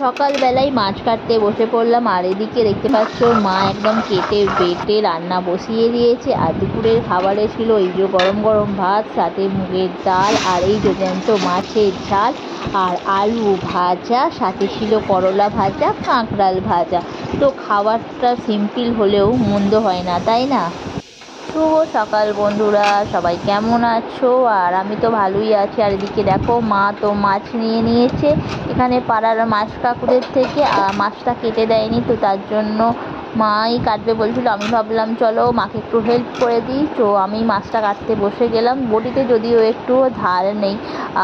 সকালবেলায় মাছ কাটতে বসে পড়লাম, আর এদিকে দেখতে পাচ্ছ মা একদম কেটে বেটে রান্না বসিয়ে দিয়েছে। আর দুপুরের খাবারে ছিল এই যে গরম গরম ভাত, সাথে মুগের ডাল, আর এই যে জ্যান্ত মাছের ঝাল, আর আলু ভাজা, সাথে ছিল করলা ভাজা, কাঁকড়াল ভাজা। তো খাবারটা সিম্পল হলেও মন্দ হয় না, তাই না? শুভ সকাল বন্ধুরা, সবাই কেমন আছো? আর আমি তো ভালোই আছি। আর এদিকে দেখো মা তো মাছ নিয়ে নিয়েছে এখানে পাড়ার মাছ কাকুদের থেকে, আর মাছটা কেটে দেয়নি, তো তার জন্য মাই কাটবে বলছিল। আমি ভাবলাম চলো মাকে একটু হেল্প করে দিই, তো আমি মাছটা কাটতে বসে গেলাম। বটিতে যদিও একটু ধার নেই।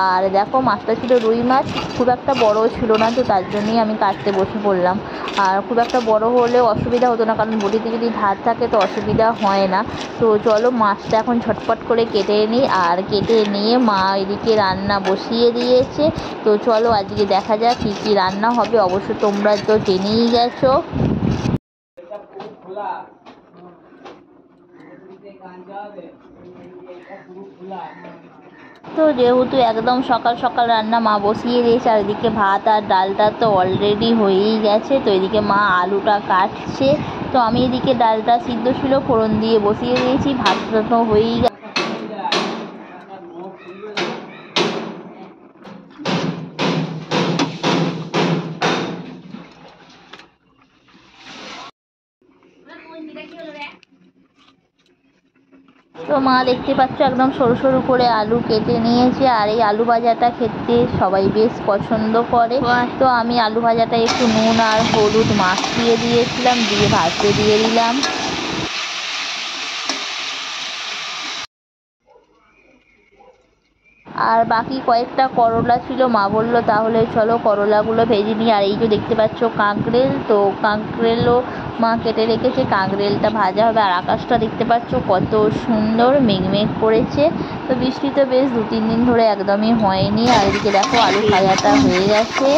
আর দেখো মাছটা ছিল রুই মাছ, খুব একটা বড় ছিল না, তো তার জন্যই আমি কাটতে বসে পড়লাম। আর খুব একটা বড় হলেও অসুবিধা হতো না, কারণ বটিতে যদি ধার থাকে তো অসুবিধা হয় না। তো চলো মাছটা এখন ঝটপট করে কেটে নিই। আর কেটে নিয়ে মা এদিকে রান্না বসিয়ে দিয়েছে। তো চলো আজকে দেখা যাক কী কী রান্না হবে। অবশ্য তোমরা তো জেনেই গেছো। তো যেহেতু একদম সকাল সকাল রান্না মা বসিয়ে দিয়েছে, আর এদিকে ভাত আর ডালটা তো অলরেডি হয়েই গেছে। তো এদিকে মা আলুটা কাটছে, তো আমি এদিকে ডালটা সিদ্ধ ছিল ফোড়ন দিয়ে বসিয়ে দিয়েছি, ভাতটা তো হয়েই গেছে। তো মা দেখতে পাচ্ছ একদম সরু সরু করে আলু কেটে নিয়েছে। আর এই আলু ভাজাটা খেতে সবাই বেশ পছন্দ করে। তো আমি আলু ভাজাটা একটু নুন আর হলুদ মাখিয়ে দিয়েছিলাম, দিয়ে ভাজতে দিয়ে দিলাম। আর বাকি কয়েকটা করলা ছিল, মা বললো তাহলে চলো করলাগুলো ভেজে নিই। আর এই যে দেখতে পাচ্ছ কাঁকরেল, তো কাঁকরেলও মা কেটে রেখেছে, কাঁকরেলটা ভাজা হবে। আর আকাশটা দেখতে পাচ্ছ কত সুন্দর মেঘমেঘ করেছে। তো বৃষ্টি তো বেশ 2-3 দিন ধরে একদমই হয়নি। আর এদিকে দেখো আলু ভাজাটা হয়ে গেছে।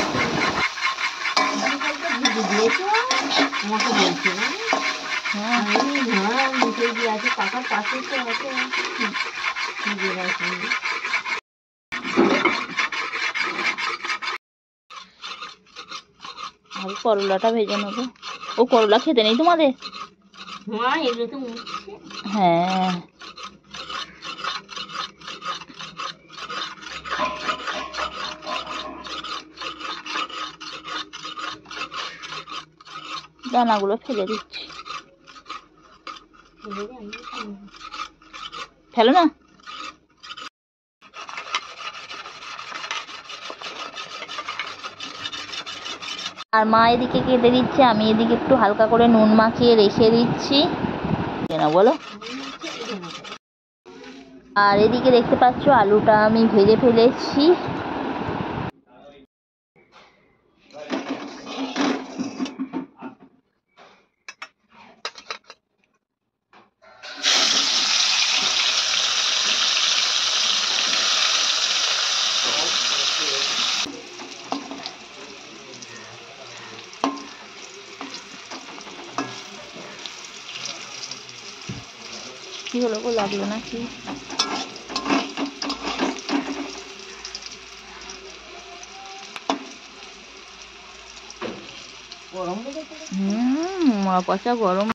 আর করলাটা ভেজে নেবো। ও করলা খেতে নেই তোমাদের? হ্যাঁ, দানাগুলো ফেলে দিচ্ছি। ফেলো না। আর মা এদিকে কেটে দিচ্ছে, আমি এদিকে একটু হালকা করে নুন মাখিয়ে রেখে দিচ্ছি। কেন বলো? আর এদিকে দেখতে পাচ্ছ আলুটা আমি ভেজে ফেলেছি। কি হলো গো, লাগলো না কি? পচা গরম।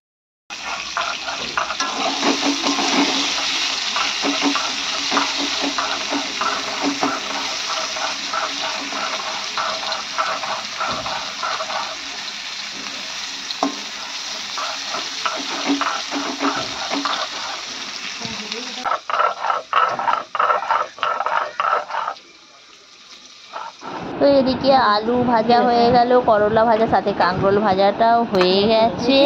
তো এদিকে আলু ভাজা হয়ে গেল, করলা ভাজা, সাথে কাঁকরোল ভাজাটাও হয়ে গেছে।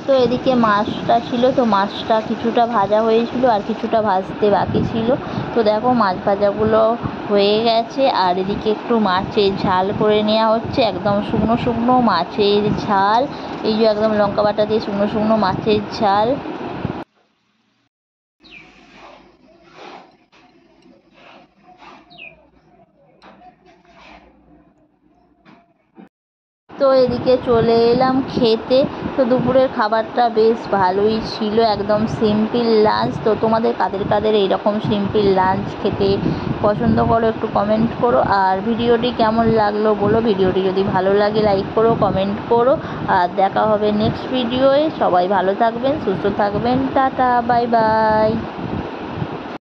তো এদিকে মাছটা ছিল, তো মাছটা কিছুটা ভাজা হয়েছিল আর কিছুটা ভাজতে বাকি ছিল। তো দেখো মাছ ভাজাগুলো হয়ে গেছে। আর এদিকে একটু মাছের ঝাল করে নেওয়া হচ্ছে, একদম শুকনো শুকনো মাছের ঝাল। এই যে একদম লঙ্কা বাটা দিয়ে শুকনো শুকনো মাছের ঝাল। তো এদিকে চলে এলাম খেতে। তো দুপুরের খাবারটা বেশ ভালোই ছিল, একদম সিম্পল লাঞ্চ। তো তোমাদের কাদের কাদের এইরকম সিম্পল লাঞ্চ খেতে পছন্দ করো একটু কমেন্ট করো। আর ভিডিওটি কেমন লাগলো বলো। ভিডিওটি যদি ভালো লাগে লাইক করো, কমেন্ট করো। আর দেখা হবে নেক্সট ভিডিওয়ে। সবাই ভালো থাকবেন, সুস্থ থাকবেন। Tata, bye bye.